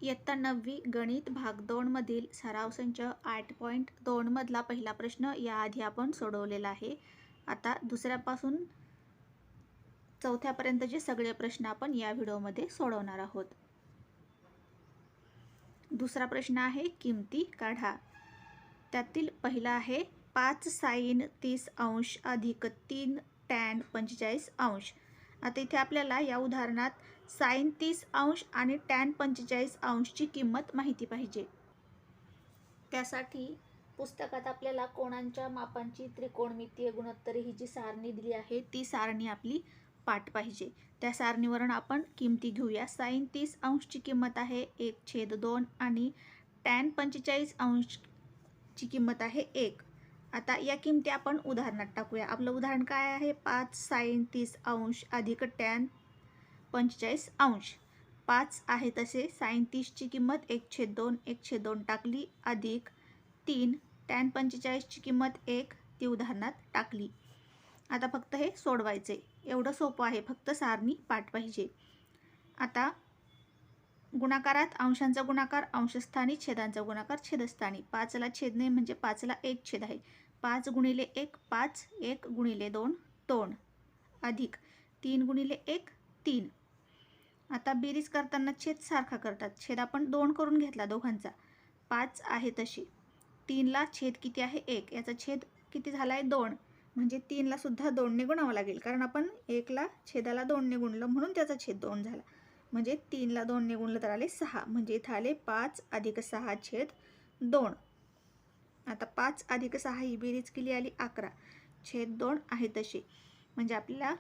इयत्ता 9वी गणित भाग 2 मधील सराव संच 8.2 मधला पहिला प्रश्न याआधी आपण सोडवलेला आहे. आता दुसऱ्यापासून चौथ्यापर्यंतचे सगळे प्रश्न आपण या व्हिडिओमध्ये सोडवणार आहोत. दुसरा प्रश्न आहे किमती काढा. त्यातील पहिला आहे 5 sin 30 अंश अधिक 3 tan 45 अंश. आता इथे आपल्याला या उदाहरणात sin 30 अंश आणि tan 45 अंशची किंमत माहिती पाहिजे. त्यासाठी पुस्तकात आपल्याला कोणांच्या मापांची त्रिकोणमितीय गुणोत्तरे ही जी सारणी दिली आहे ती सारणी आपली पाठ पाहिजे. त्या सारणीवरून आपण किमती घेऊया. sin 30 अंशची किंमत आहे 1/2 आणि tan 45 अंशची किंमत आहे 1. आता या किमती आपण उदाहरणात टाकूया. आपलं उदाहरण काय आहे? 5 sin 30 अंश अधिक tan 45 अंश. 5 आहे तसे sin 30ची किंमत 1/2 टाकली अधिक 3 tan 45ची किंमत 1 ती उदाहरणात टाकली. आता फक्त हे सोडवायचे. एवढं सोपं आहे, फक्त सारणी पाठ पाहिजे. आता गुणाकारात अंशांचा गुणाकार अंशस्थानी, छेदांचा गुणाकार छेदस्थानी. 5ला छेद नाही म्हणजे 5ला 1 छेद आहे. 5 गुणिले 1 5, 1 गुणिले 2 2 अधिक 3 गुणिले 1 3. आता बेरीज करताना छेद सारखा करतात. छेद आपण 2 करून घेतला दोघांचा. 5 आहे तशी. 3ला छेद किती आहे? 1. याचा छेद किती झाला आहे? 2. म्हणजे 3ला सुद्धा 2ने गुणावं लागेल, कारण आपण 1ला छेदाला 2ने गुणलं म्हणून त्याचा छेद 2 झाला. म्हणजे 3ला 2ने गुणलं तर आले 6. म्हणजे इथं आले 5 अधिक 6 छेद 2. आता 5 अधिक 6 ही बेरीज केली आली 11 छेद 2 आहे तशी. म्हणजे आपल्याला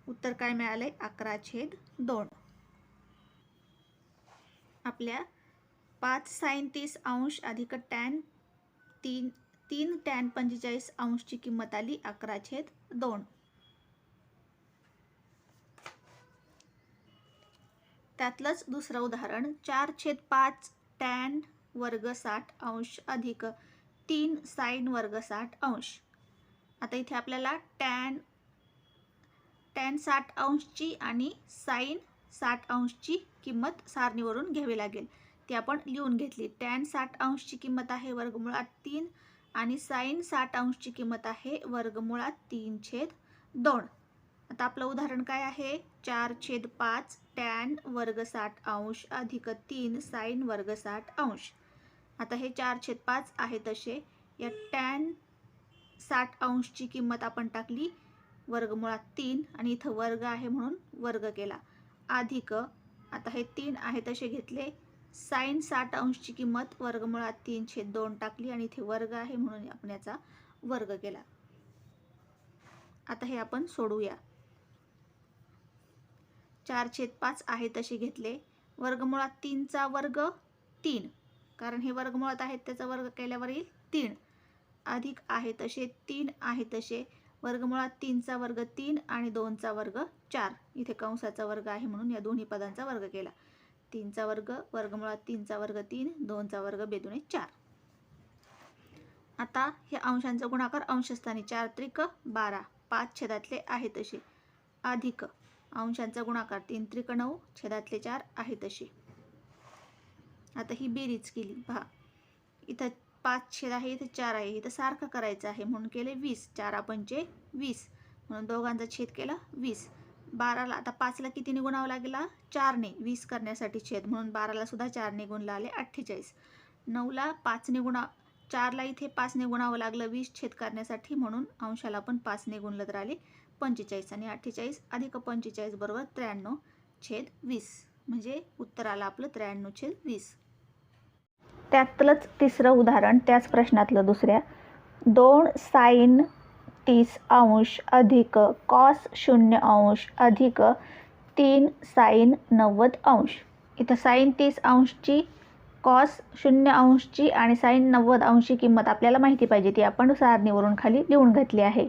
उत्तर काय मिळालंय? 11 छेद 2. आपल्या 5 sin 30 अंश अधिक tan 3 tan 45 अंशची किंमत आली 11 छेद 2. त्यातलंच दुसरं उदाहरण 4/5 tan वर्ग 60 अंश अधिक 3 sin वर्ग 60 अंश. आता इथे आपल्याला tan 60 अंशची आणि sin 60 अंशची किंमत सारणीवरून घ्यावी लागेल. ती आपण लिहून घेतली. tan 60 अंशची किंमत आहे वर्गमुळात 3 आणि sin 60 अंशची किंमत आहे वर्गमुळात 3/2. आता आपलं उदाहरण काय आहे? 4/5 tan वर्ग 60 अंश अधिक 3 sin वर्ग 60 अंश. आता हे 4/5 आहे तसे. या tan 60 अंशची किंमत आपण टाकली वर्गमुळात 3 आणि इथं वर्ग आहे म्हणून वर्ग केला अधिक, आता हे 3 आहे तसे घेतले. sin 60 अंशची किंमत वर्गमुळात 3/2 टाकली आणि इथे वर्ग आहे म्हणून आपण याचा वर्ग केला. आता हे आपण सोडूया. 4/5 आहे तसे घेतले. वर्गमुळात 3चा वर्ग 3, कारण हे वर्गमुळात आहेत त्याचा वर्ग केल्यावर येईल 3 अधिक आहे तसे 3 आहे तसे. वर्गमुळात 3चा वर्ग 3 आणि 2चा वर्ग 4. इथे कंसाचा वर्ग आहे म्हणून या दोन्ही पदांचा वर्ग केला. 3चा वर्ग वर्गमुळात 3चा वर्ग 3, 2चा वर्ग बेदुणे 4. आता हे अंशांचा गुणाकार अंशस्थानी 4 त्रिक 12 5 छेदातले आहे तसे अधिक अंशांचा गुणाकार 3 त्रिक 9 छेदातले 4 आहे तसे. आता ही बेरीज केली पहा. इथं 5 छेद आहे, इथं 4 आहे, इथं सारखं करायचं आहे म्हणून केले 20. 4 पंचे 20 म्हणून दोघांचा छेद केला 20. 12ला आता 5ला कितीने गुणावं लागला? 4ने. 20 करण्यासाठी छेद म्हणून 12ला सुद्धा 4ने गुणला आले 48. 9ला 5ने 4ला इथे 5ने गुणावं लागलं 20 छेद करण्यासाठी म्हणून अंशाला पण 5ने गुणलं तर आले 45 आणि 48 अधिक 45 बरोबर 93 छेद 20. म्हणजे उत्तर आलं आपलं 93 छेद 20. त्यातलंच तिसरं उदाहरण त्याच प्रश्नातलं दुसऱ्या 2 sin 30 अंश अधिक cos 0 अंश अधिक 3 sin 90 अंश. इथं sin 30 अंशची, cos 0 अंशची आणि sin 90 अंशची किंमत आपल्याला माहिती पाहिजे. ती आपण सारणीवरून खाली लिहून घेतली आहे.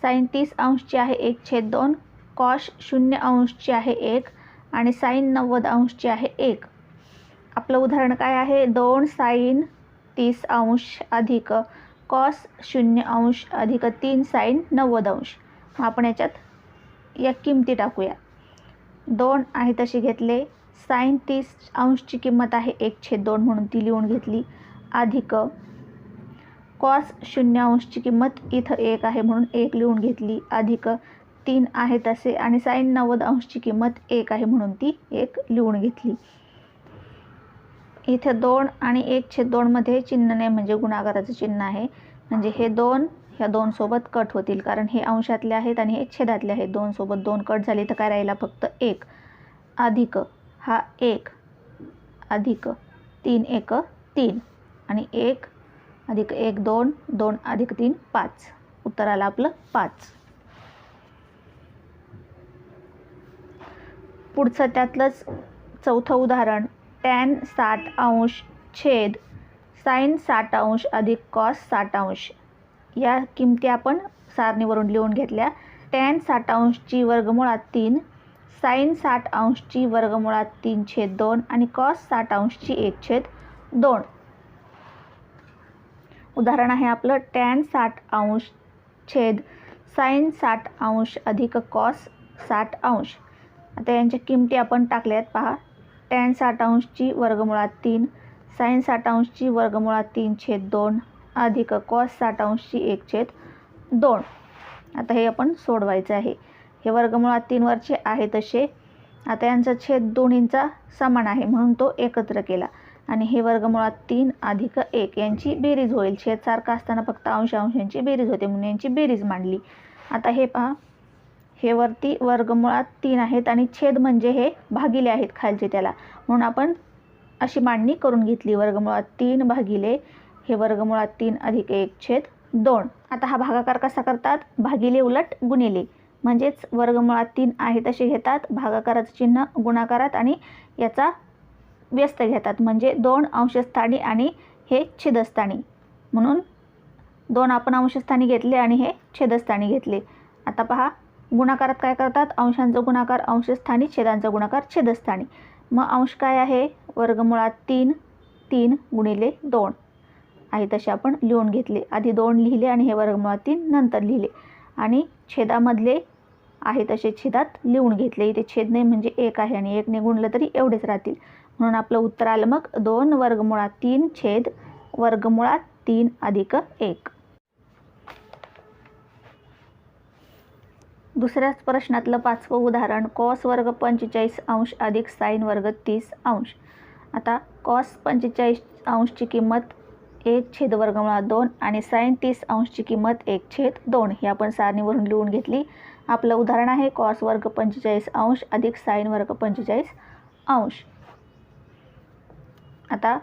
sin 30 अंशची आहे 1/2, cos 0 अंशची आहे 1 आणि sin 90 अंशची आहे 1. आपलं उदाहरण काय आहे? 2 sin 30 अंश अधिक cos 0 अंश अधिक 3 sin 90 अंश. आपण याच्यात या किमती टाकूया. 2 आहे तशी घेतले. साईन 30 अंशची किंमत आहे 1/2 म्हणून ती लिहून घेतली, अधिक कॉस 0 अंशची किंमत इथं 1 आहे म्हणून 1 लिहून घेतली, अधिक 3 आहे तसे आणि साईन 90 अंशची किंमत 1 आहे म्हणून ती 1 लिहून घेतली. इथे 2 आणि 1/2 मध्ये चिन्ह नाही म्हणजे गुणाकाराचं चिन्ह आहे, म्हणजे हे 2 ह्या 2 सोबत कट होतील कारण हे अंशातले आहेत आणि हे छेदातले आहेत. 2 सोबत 2 कट झाले तर काय राहिला फक्त 1, अधिक हा 1 अधिक 3 1 3 आणि 1 अधिक 1 2 2 अधिक 3 5. उत्तर आलं आपलं 5. पुढचं त्यातलंच चौथं उदाहरण, टॅन 60 अंश छेद साईन 60 अंश अधिक कॉस 60 अंश. या किमती आपण सारणीवरून लिहून घेतल्या. टॅन 60 अंशची वर्गमुळात 3, साईन 60 अंशची वर्गमुळात 3/2 आणि कॉस 60 अंशची 1/2. उदाहरण आहे आपलं टॅन 60 अंश छेद साईन 60 अंश अधिक कॉस 60 अंश. आता यांच्या किमती आपण टाकल्यात पहा. टॅन 60 अंशची वर्गमुळात 3, साईन 60 अंशची वर्गमुळात 3/2 अधिक कॉस 60 अंशची 1/2. आता हे आपण सोडवायचं आहे. हे वर्गमुळात 3 वरचे आहे तसे. आता यांचा छेद दोन्हींचा समान आहे म्हणून तो एकत्र केला आणि हे वर्गमुळात 3 अधिक 1 यांची बेरीज होईल. छेद सारखा असताना फक्त अंशांची बेरीज होते म्हणून यांची बेरीज मांडली. आता हे पहा, हे वरती वर्गमुळात 3 आहेत आणि छेद म्हणजे हे भागिले आहेत खालचे त्याला, म्हणून आपण अशी मांडणी करून घेतली. वर्गमुळात 3 भागिले हे वर्गमुळात 3 अधिक 1/2. आता हा भागाकार कसा करतात? भागिले उलट गुणिले, म्हणजेच वर्गमुळात 3 आहे तसे घेतात, भागाकाराचं चिन्ह गुणाकारात आणि याचा व्यस्त घेतात, म्हणजे 2 अंशस्थानी आणि हे छेदस्थानी, म्हणून 2 आपण अंशस्थानी घेतले आणि हे छेदस्थानी घेतले. आता पहा, गुणाकारात काय करतात? अंशांचा गुणाकार अंशस्थानी, छेदांचा गुणाकार छेदस्थानी. मग अंश काय आहे? वर्गमुळात 3 3 गुणिले 2 आहे तसे आपण लिहून घेतले. आधी 2 लिहिले आणि हे वर्गमुळात 3 नंतर लिहिले आणि छेदामधले आहे तसे छेदात लिहून घेतले. इथे छेद नाही म्हणजे 1 आहे आणि 1 ने गुणलं तरी एवढेच राहतील, म्हणून आपलं उत्तर आलं मग 2 वर्गमुळात 3 छेद वर्गमुळात 3 अधिक 1. दुसऱ्याच प्रश्नातलं 5वं उदाहरण, कॉस वर्ग 45 अंश अधिक साईन वर्ग 30 अंश. आता कॉस 45 अंशची किंमत 1/2 आणि साईन 30 अंशची किंमत 1/2 ही आपण सारणीवरून लिहून घेतली. आपलं उदाहरण आहे कॉस वर्ग 45 अंश अधिक साईन वर्ग 45 अंश. आता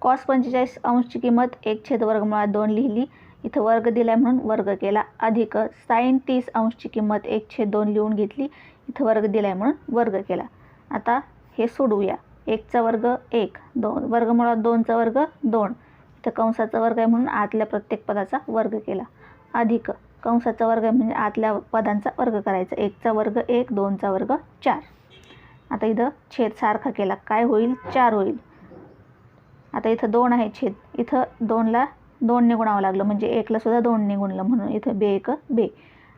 कॉस 45 अंशची किंमत 1/2 लिहिली, इथं वर्ग दिला आहे म्हणून वर्ग केला, अधिक साईन 30 अंशची किंमत 1/2 लिहून घेतली, इथं वर्ग दिला आहे म्हणून वर्ग केला. आता हे सोडवूया. 1चा वर्ग 1, 2 वर्गमुळात 2चा वर्ग 2, इथं कंसाचा वर्ग आहे म्हणून आतल्या प्रत्येक पदाचा वर्ग केला, अधिक कंसाचा वर्ग आहे म्हणजे आतल्या पदांचा वर्ग करायचा. 1चा वर्ग 1, 2चा वर्ग 4. आता इथं छेद सारखा केला, काय होईल? 4 होईल. आता इथं 2 आहे छेद, इथं 2ला 2 ने गुणावं लागलं म्हणजे 1ला सुद्धा 2 ने गुणलं म्हणून इथं 2 1 2,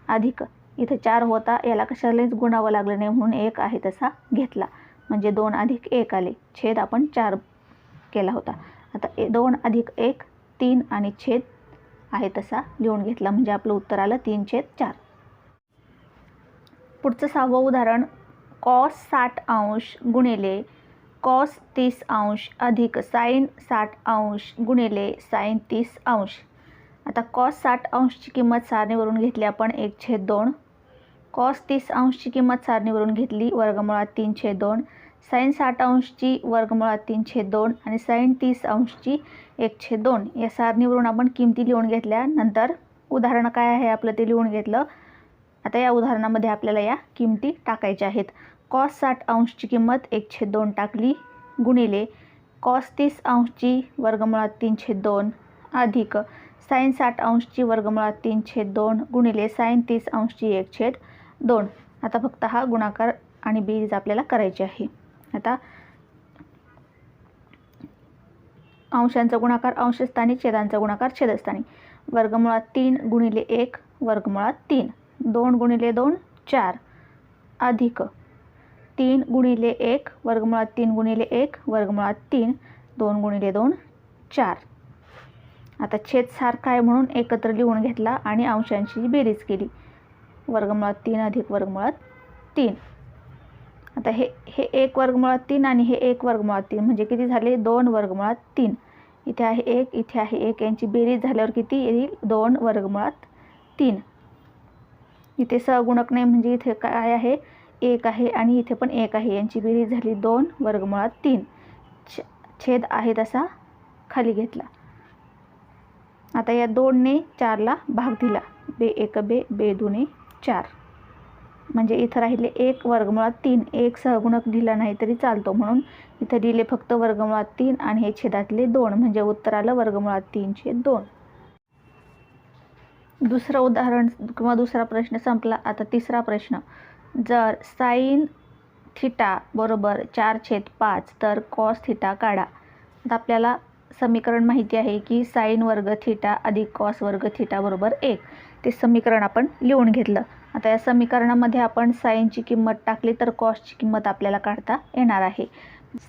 अधिक इथं 4 होता, याला कशालाच गुणावं लागलं नाही म्हणून 1 आहे तसा घेतला, म्हणजे 2 अधिक 1 आले. छेद आपण 4 केला होता. आता 2 अधिक 1 3 आणि छेद आहे तसा लिहून घेतला, म्हणजे आपलं उत्तर आलं 3/4. पुढचं 6वं उदाहरण, कॉस 60 अंश गुणिले कॉस 30 अंश अधिक साईन 60 अंश गुणिले साईन 30 अंश. आता कॉस 60 अंशची किंमत सारणीवरून घेतली आपण 1/2, कॉस 30 अंशची किंमत सारणीवरून घेतली वर्गमुळात 3/2, साईन 60 अंशची वर्गमुळात 3/2 आणि साईन 30 अंशची 1/2. या सारणीवरून आपण किमती लिहून घेतल्या. नंतर उदाहरण काय आहे आपलं ते लिहून घेतलं. आता या उदाहरणामध्ये आपल्याला या किमती टाकायच्या आहेत. कॉस 60 अंशची किंमत 1/2 टाकली, गुणिले कॉस 30 अंशची वर्गमुळात 3/2 अधिक साईन 60 अंशची वर्गमुळात 3/2 गुणिले साईन 30 अंशची 1/2. आता फक्त हा गुणाकार आणि बेरीज आपल्याला करायची आहे. आता अंशांचा गुणाकार अंशस्थानी, छेदांचा गुणाकार छेदस्थानी. वर्गमुळात 3 गुणिले 1 वर्गमुळात 3, 2 गुणिले 2 4, अधिक 3 गुणिले 1 वर्गमुळात 3 गुणिले 1 वर्गमुळात 3 2 गुणिले 2 4. आता छेद सारखा आहे म्हणून एकत्र लिहून घेतला आणि अंशांची बेरीज केली. वर्गमुळात 3 अधिक वर्गमुळात 3. आता हे 1 वर्गमुळात 3 आणि हे 1 वर्गमुळात 3 म्हणजे किती झाले 2 वर्गमुळात 3. इथे आहे 1 इथे आहे 1 यांची बेरीज झाल्यावर किती येईल 2 वर्गमुळात 3. इथे सहगुणक नाही म्हणजे इथे काय आहे 1 आहे आणि इथे पण 1 आहे यांची बेरीज झाली 2 वर्गमुळात 3. छेद आहे तसा खाली घेतला. आता या 2ने 4ला भाग दिला. बे 1 बे बे 2 4 म्हणजे इथं राहिले 1 वर्गमुळात 3. 1 सहगुणक दिला नाही तरी चालतो म्हणून इथं दिले फक्त वर्गमुळात 3 आणि हे छेदातले 2 म्हणजे उत्तर आलं वर्गमुळात 3/2. दुसरं उदाहरण किंवा दुसरा प्रश्न संपला. आता तिसरा प्रश्न. जर साइन थिटा बरोबर 4/5 तर कॉस थिटा काढा. आता आपल्याला समीकरण माहिती आहे की साइन वर्ग थिटा अधिक कॉस वर्ग थिटा बरोबर 1. ते समीकरण आपण लिहून घेतलं. आता या समीकरणामध्ये आपण साइनची किंमत टाकली तर कॉसची किंमत आपल्याला काढता येणार आहे.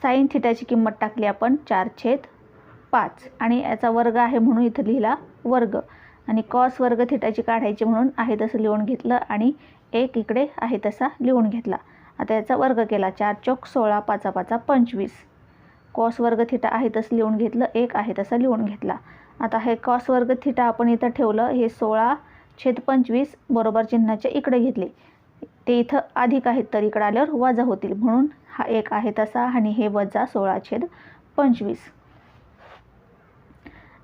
साइन थिटाची किंमत टाकली आपण 4/5 आणि याचा वर्ग आहे म्हणून इथं लिहिला वर्ग आणि कॉस वर्ग थिटाची काढायची म्हणून आहे तसं लिहून घेतलं आणि 1 इकडे आहे तसा लिहून घेतला. आता याचा वर्ग केला. 4 चौक 16 5 5 25. कॉस वर्ग थिटा आहे तसं लिहून घेतलं 1 आहे तसा लिहून घेतला. आता हे कॉस वर्ग थिटा आपण इथं ठेवलं. हे 16/25 बरोबर चिन्हाच्या इकडे घेतले. ते इथं अधिक आहेत तर इकडे आल्यावर वजा होतील म्हणून हा 1 आहे तसा आणि हे वजा 16/25.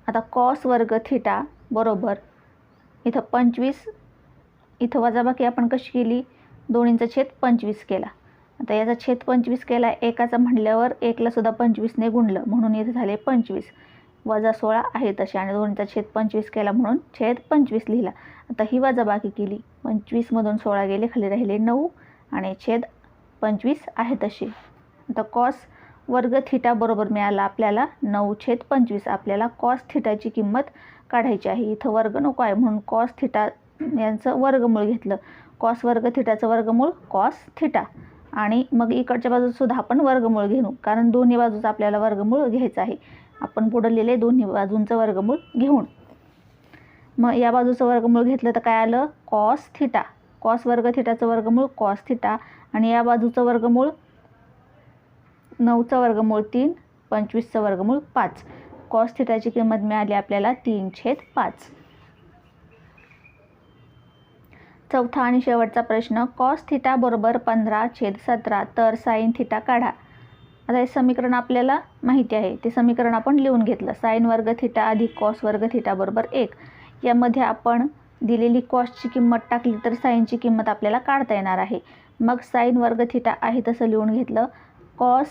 आता कॉस वर्ग थिटा बरोबर इथं 25 इथं वजाबाकी आपण कशी केली 2चा छेद 25 केला. आता याचा छेद 25 केला. एकाचा म्हणल्यावर 1ला सुद्धा 25ने गुणलं म्हणून इथे झाले 25 वजा 16 आहे तसे आणि 2चा छेद 25 केला म्हणून छेद 25 लिहिला. आता ही वजाबाकी केली. 25 मधून 16 गेले खाली राहिले 9 आणि छेद 25 आहे तसे. आता कॉस वर्ग थिटा बरोबर मिळाला आपल्याला 9/25. आपल्याला कॉस थिटाची किंमत काढायची आहे. इथं वर्ग नको आहे म्हणून कॉस थिटा यांचं वर्गमूळ घेतलं. कॉस वर्ग थिटाचं वर्गमूळ कॉस थिटा आणि मग इकडच्या बाजूत सुद्धा आपण वर्गमूळ घेऊ कारण दोन्ही बाजूचं आपल्याला वर्गमूळ घ्यायचं आहे. आपण पुढे लिहिले दोन्ही बाजूंचं वर्गमूळ घेऊन. मग या बाजूचं वर्गमूळ घेतलं तर काय आलं कॉस थिटा. कॉस वर्ग थिटाचं वर्गमूळ कॉस थिटा आणि या बाजूचं वर्गमूळ 9चं वर्गमूळ 3 25चं वर्गमूळ 5. कॉस थिटाची किंमत मिळाली आपल्याला 3/5. चौथा आणि शेवटचा प्रश्न. कॉस थिटा बरोबर 15/17 तर साइन थिटा काढा. आता हे समीकरण आपल्याला माहिती आहे. ते समीकरण आपण लिहून घेतलं. साइन वर्ग थिटा अधिक कॉस वर्ग थिटा बरोबर 1. यामध्ये आपण दिलेली कॉसची किंमत टाकली तर साइनची किंमत आपल्याला काढता येणार आहे. मग साइन वर्ग थिटा आहे तसं लिहून घेतलं. कॉस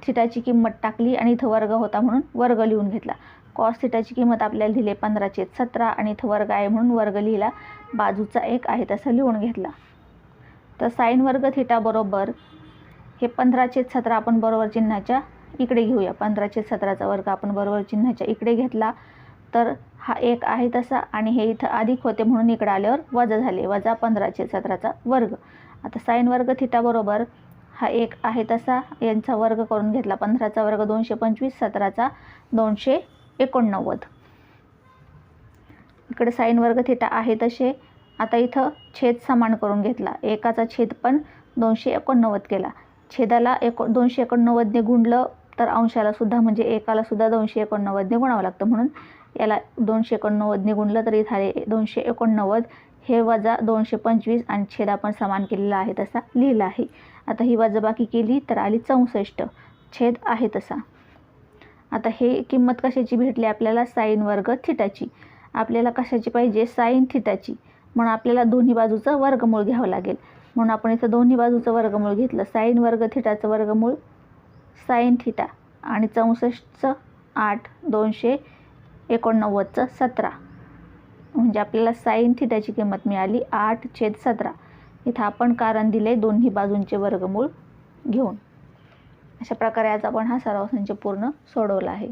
थिटाची किंमत टाकली आणि इथं वर्ग होता म्हणून वर्ग लिहून घेतला. कॉस थिटाची किंमत आपल्याला दिली 15/17 आणि इथं वर्ग आहे म्हणून वर्ग लिहिला. बाजूचा 1 आहे तसा लिहून घेतला. तर साइन वर्ग थिटा बरोबर हे 15/17 आपण बरोबर चिन्हाच्या इकडे घेऊया. 15/17चा वर्ग आपण बरोबर चिन्हाच्या इकडे घेतला तर हा 1 आहे तसा आणि हे इथं अधिक होते म्हणून इकडे आल्यावर वजा झाले. वजा 15/17चा वर्ग. आता साइन वर्ग थिटा बरोबर हा 1 आहे तसा यांचा वर्ग करून घेतला. 15चा वर्ग 225 17चा 289. इकडे साइन वर्ग थिटा आहे तसे. आता इथं छेद समान करून घेतला. एकाचा छेद पण 289 केला. छेदाला 289ने गुणलं तर अंशाला सुद्धा म्हणजे एकाला सुद्धा 289ने गुणावं लागतं म्हणून याला 289ने गुणलं तरी झाले 289. हे वजा 225 आणि छेद आपण समान केलेला आहे तसा लिहिला आहे. आता ही वजाबाकी केली तर आली 64. छेद आहे तसा. आता हे किंमत कशाची भेटली आपल्याला साइन वर्ग थिटाची. आपल्याला कशाची पाहिजे साइन थिटाची म्हणून आपल्याला दोन्ही बाजूचं वर्गमूळ घ्यावं लागेल. म्हणून आपण इथं दोन्ही बाजूचं वर्गमूळ घेतलं. साइन वर्ग थिटाचं वर्गमूळ साइन थिटा आणि 64चं 8 289चं 17 म्हणजे आपल्याला साइन थिटाची किंमत मिळाली 8/17. इथं आपण कारण दिले दोन्ही बाजूंचे वर्गमूळ घेऊन. अशा प्रकारे आज आपण हा सराव संच पूर्ण सोडवला आहे.